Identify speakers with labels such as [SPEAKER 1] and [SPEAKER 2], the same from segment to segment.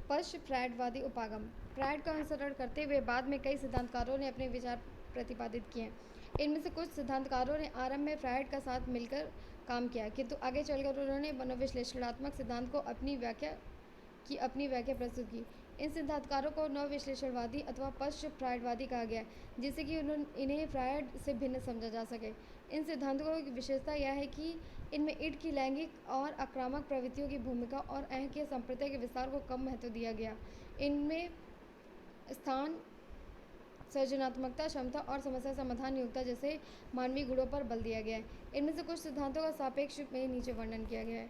[SPEAKER 1] पश्च फ्रायडवादी उपागम। फ्रायड का अनुसरण करते हुए बाद में कई सिद्धांतकारों ने अपने विचार प्रतिपादित किए। इनमें से कुछ सिद्धांतकारों ने आरंभ में फ्रायड का साथ मिलकर काम किया, किंतु आगे चलकर उन्होंने मनोविश्लेषणात्मक सिद्धांत को अपनी व्याख्या प्रस्तुत की। इन सिद्धांतकारों को नवविश्लेषणवादी अथवा पश्च फ्रायडवादी कहा गया, जिससे कि इन्हें फ्रायड से भिन्न समझा जा सके। इन सिद्धांतों की विशेषता यह है कि इनमें ईड की लैंगिक और आक्रामक प्रवृत्तियों की भूमिका और अह के संप्रदाय के विस्तार को कम महत्व दिया गया। इनमें स्थान, सृजनात्मकता, क्षमता और समस्या समाधान योग्यता जैसे मानवीय गुणों पर बल दिया गया है। इनमें से कुछ सिद्धांतों का सापेक्ष में नीचे वर्णन किया गया है।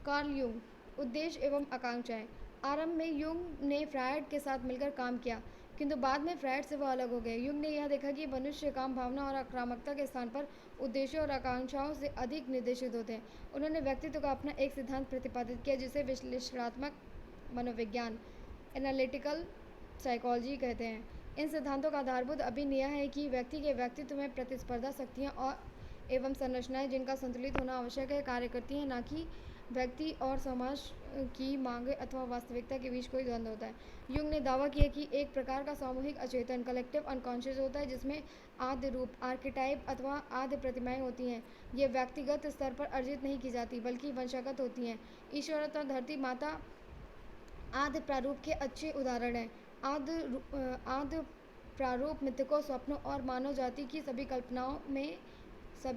[SPEAKER 1] कार्ल युंग, उद्देश्य एवं आकांक्षाएं। आरंभ में युंग ने फ्रायड के साथ मिलकर काम किया, किंतु बाद में फ्रायड से वह अलग हो गए। युंग ने यह देखा कि मनुष्य काम भावना और आक्रामकता के स्थान पर उद्देश्यों और आकांक्षाओं से अधिक निर्देशित होते हैं। उन्होंने व्यक्तित्व का अपना एक सिद्धांत प्रतिपादित किया, जिसे विश्लेषणात्मक मनोविज्ञान एनालिटिकल साइकोलॉजी कहते हैं। इन सिद्धांतों का आधारभूत अभिनय यह है कि व्यक्ति के व्यक्तित्व में प्रतिस्पर्धा शक्तियाँ और एवं संरचनाएं, जिनका संतुलित होना आवश्यक है, कार्य करती हैं, न कि व्यक्ति और समाज की मांगें अथवा वास्तविकता के बीच कोई द्वंद्व होता है। युंग ने दावा किया कि एक प्रकार का सामूहिक अचेतन कलेक्टिव अनकॉन्शियस होता है, जिसमें आद्य रूप आर्किटाइप अथवा आद्य प्रतिमाएं होती हैं। ये व्यक्तिगत स्तर पर अर्जित नहीं की जाती, बल्कि वंशागत होती हैं। ईश्वर अथवा धरती माता आद्य प्रारूप के अच्छे उदाहरण हैं। आद्य प्रारूप मिथकों, स्वप्नों और मानव जाति की सभी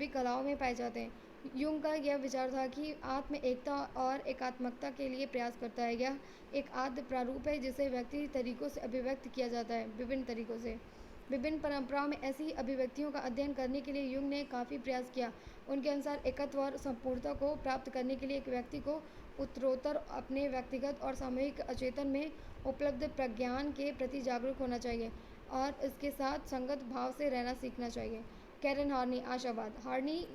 [SPEAKER 1] कलाओं में पाए जाते हैं। युंग का यह विचार था कि आत्म एकता और एकात्मकता के लिए प्रयास करता है। यह एक आद्य प्रारूप है जिसे व्यक्ति तरीकों से अभिव्यक्त किया जाता है, विभिन्न तरीकों से। विभिन्न परंपराओं में ऐसी अभिव्यक्तियों का अध्ययन करने के लिए युंग ने काफ़ी प्रयास किया। उनके अनुसार एकत्व और संपूर्णता को प्राप्त करने के लिए एक व्यक्ति को उत्तरोत्तर अपने व्यक्तिगत और सामूहिक अचेतन में उपलब्ध प्रज्ञान के प्रति जागरूक होना चाहिए और इसके साथ संगत भाव से रहना सीखना चाहिए। कैरन हार्नी, आशावाद। हार्नी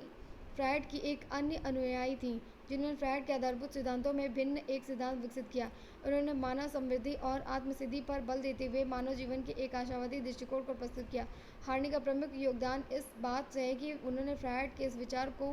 [SPEAKER 1] फ्रायड की एक अन्य अनुयायी थी, जिन्होंने फ्रायड के आधारभूत सिद्धांतों में भिन्न एक सिद्धांत विकसित किया। उन्होंने मानव समृद्धि और आत्मसिद्धि पर बल देते हुए मानव जीवन के एक आशावादी दृष्टिकोण को प्रस्तुत किया। हार्नी का प्रमुख योगदान इस बात से है कि उन्होंने फ्रायड के इस विचार को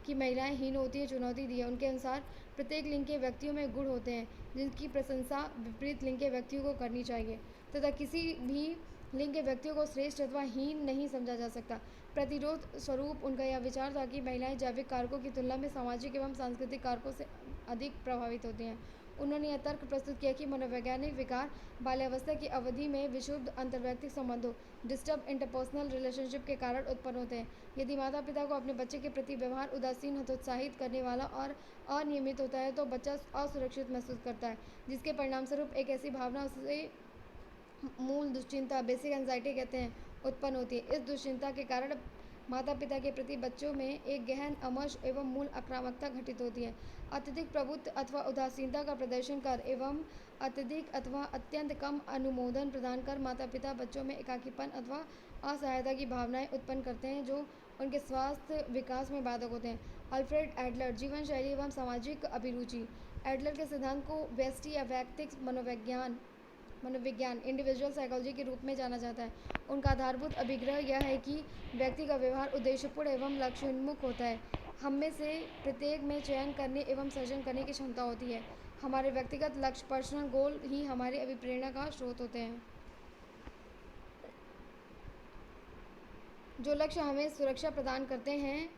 [SPEAKER 1] कि महिलाएं हीन होती हैं चुनौती दी है। उनके अनुसार प्रत्येक लिंग के व्यक्तियों में गुण होते हैं, जिनकी प्रशंसा विपरीत लिंग के व्यक्तियों को करनी चाहिए, तथा किसी भी लिंग के व्यक्तियों को श्रेष्ठ अथवा हीन नहीं समझा जा सकता। प्रतिरोध स्वरूप उनका यह विचार था कि महिलाएं जैविक कारकों की तुलना में सामाजिक एवं सांस्कृतिक कारकों से अधिक प्रभावित होती हैं। उन्होंने यह तर्क प्रस्तुत किया कि मनोवैज्ञानिक विकार बाल्यावस्था की अवधि में विशुद्ध अंतर्वैयक्तिक संबंधों डिस्टर्ब इंटरपर्सनल रिलेशनशिप के कारण उत्पन्न होते हैं। यदि माता पिता को अपने बच्चे के प्रति व्यवहार उदासीन, हतोत्साहित करने वाला और अनियमित होता है, तो बच्चा असुरक्षित महसूस करता है, जिसके परिणामस्वरूप एक ऐसी भावना उसे मूल दुश्चिंता, बेसिक एंजाइटी कहते हैं, उत्पन्न होती है। इस दुश्चिंता के कारण माता पिता के प्रति बच्चों में एक गहन अमर्ष एवं मूल आक्रामकता घटित होती है। अत्यधिक प्रभुत्व अथवा उदासीनता का प्रदर्शन कर एवं अत्यधिक अथवा अत्यंत कम अनुमोदन प्रदान कर माता पिता बच्चों में एकाकीपन अथवा असहायता की भावनाएं उत्पन्न करते हैं, जो उनके स्वास्थ्य विकास में बाधक होते हैं। अल्फ्रेड एडलर, जीवन शैली एवं सामाजिक अभिरुचि। एडलर के सिद्धांत को व्यष्टि या वैयक्तिक मनोविज्ञान इंडिविजुअल साइकोलॉजी के रूप में जाना जाता है। उनका आधारभूत अभिग्रह यह है कि व्यक्ति का व्यवहार उद्देश्यपूर्ण एवं लक्ष्योन्मुख होता है। हम में से प्रत्येक में चयन करने एवं सृजन करने की क्षमता होती है। हमारे व्यक्तिगत लक्ष्य, पर्सनल गोल ही हमारी अभिप्रेरणा का स्रोत होते हैं। जो लक्ष्य हमें सुरक्षा प्रदान करते हैं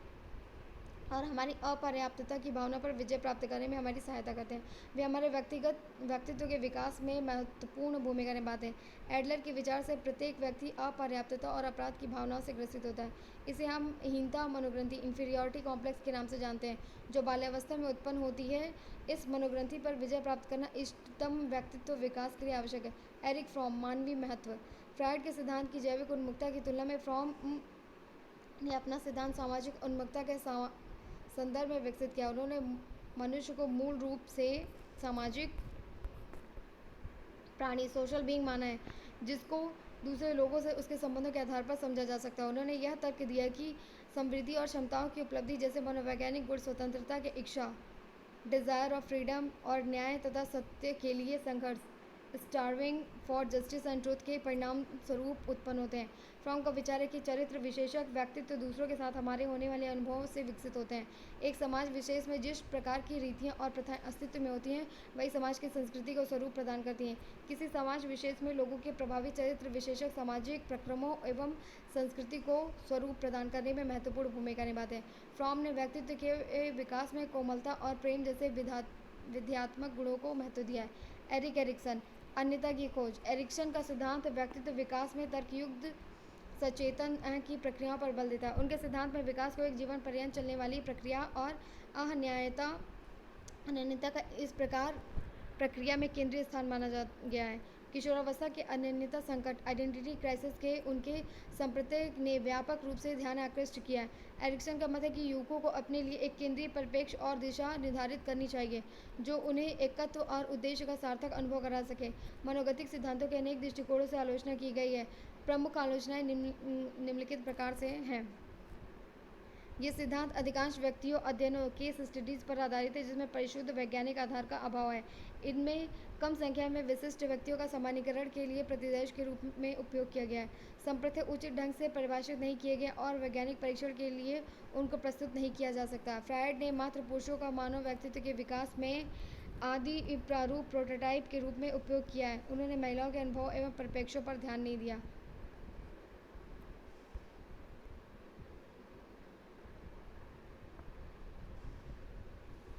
[SPEAKER 1] और हमारी अपर्याप्तता की भावना पर विजय प्राप्त करने में हमारी सहायता करते हैं, वे हमारे व्यक्तित्व के विकास में महत्वपूर्ण भूमिका निभाते हैं। एडलर के विचार से प्रत्येक व्यक्ति अपर्याप्तता और अपराध की भावनाओं से ग्रसित होता है। इसे हम हीनता मनोग्रंथि इंफीरियरिटी कॉम्प्लेक्स के नाम से जानते हैं, जो बाल्यावस्था में उत्पन्न होती है। इस मनोग्रंथि पर विजय प्राप्त करना इष्टतम व्यक्तित्व विकास के लिए आवश्यक है। एरिक फ्रॉम, मानवीय महत्व। फ्रायड के सिद्धांत की जैविक उन्मुखता की तुलना में फ्रॉम ने अपना सिद्धांत सामाजिक उन्मुखता के संदर्भ में विकसित किया। उन्होंने मनुष्य को मूल रूप से सामाजिक प्राणी, सोशल बीइंग माना है, जिसको दूसरे लोगों से उसके संबंधों के आधार पर समझा जा सकता है। उन्होंने यह तर्क दिया कि समृद्धि और क्षमताओं की उपलब्धि जैसे मनोवैज्ञानिक गुण स्वतंत्रता के इच्छा, डिज़ायर ऑफ फ्रीडम और न्याय तथा सत्य के लिए संघर्ष, starving for justice and truth के परिणाम स्वरूप उत्पन्न होते हैं। फ्रॉम का विचार है कि चरित्र विशेषक व्यक्तित्व दूसरों के साथ हमारे होने वाले अनुभवों से विकसित होते हैं। एक समाज विशेष में जिस प्रकार की रीतियाँ और प्रथाएं अस्तित्व में होती हैं, वही समाज की संस्कृति को स्वरूप प्रदान करती हैं। किसी समाज विशेष में लोगों के प्रभावी चरित्र विशेषक सामाजिक प्रक्रमों एवं संस्कृति को स्वरूप प्रदान करने में महत्वपूर्ण भूमिका निभाते हैं। फ्रॉम ने व्यक्तित्व के विकास में कोमलता और प्रेम जैसे विध्यात्मक गुणों को महत्व दिया है। एरिक एरिक्सन, अन्यता की खोज। एरिक्सन का सिद्धांत व्यक्तित्व विकास में तर्कयुक्त सचेतन की प्रक्रियाओं पर बल देता है। उनके सिद्धांत में विकास को एक जीवन पर्यंत चलने वाली प्रक्रिया और अनन्यता का इस प्रकार प्रक्रिया में केंद्रीय स्थान माना गया है। किशोरावस्था के अनन्यता संकट आइडेंटिटी क्राइसिस के उनके संप्रदाय ने व्यापक रूप से ध्यान आकृष्ट किया है। एरिक्सन का मत है कि युवकों को अपने लिए एक केंद्रीय परिप्रेक्ष्य और दिशा निर्धारित करनी चाहिए जो उन्हें एकत्व और उद्देश्य का सार्थक अनुभव करा सके। मनोगतिक सिद्धांतों के अनेक दृष्टिकोणों से आलोचना की गई है। प्रमुख आलोचनाएं निम्नलिखित प्रकार से हैं। ये सिद्धांत अधिकांश व्यक्तियों अध्ययनों केस स्टडीज़ पर आधारित है जिसमें परिशुद्ध वैज्ञानिक आधार का अभाव है। इनमें कम संख्या में विशिष्ट व्यक्तियों का सामान्यीकरण के लिए प्रतिदेश के रूप में उपयोग किया गया है। संप्रत्य उचित ढंग से परिभाषित नहीं किए गए और वैज्ञानिक परीक्षण के लिए उनको प्रस्तुत नहीं किया जा सकता। फ्रायड ने मात्र पुरुषों का मानव व्यक्तित्व के विकास में आदि प्रारूप प्रोटोटाइप के रूप में उपयोग किया है। उन्होंने महिलाओं के अनुभव एवं परिप्रेक्ष्यों पर ध्यान नहीं दिया।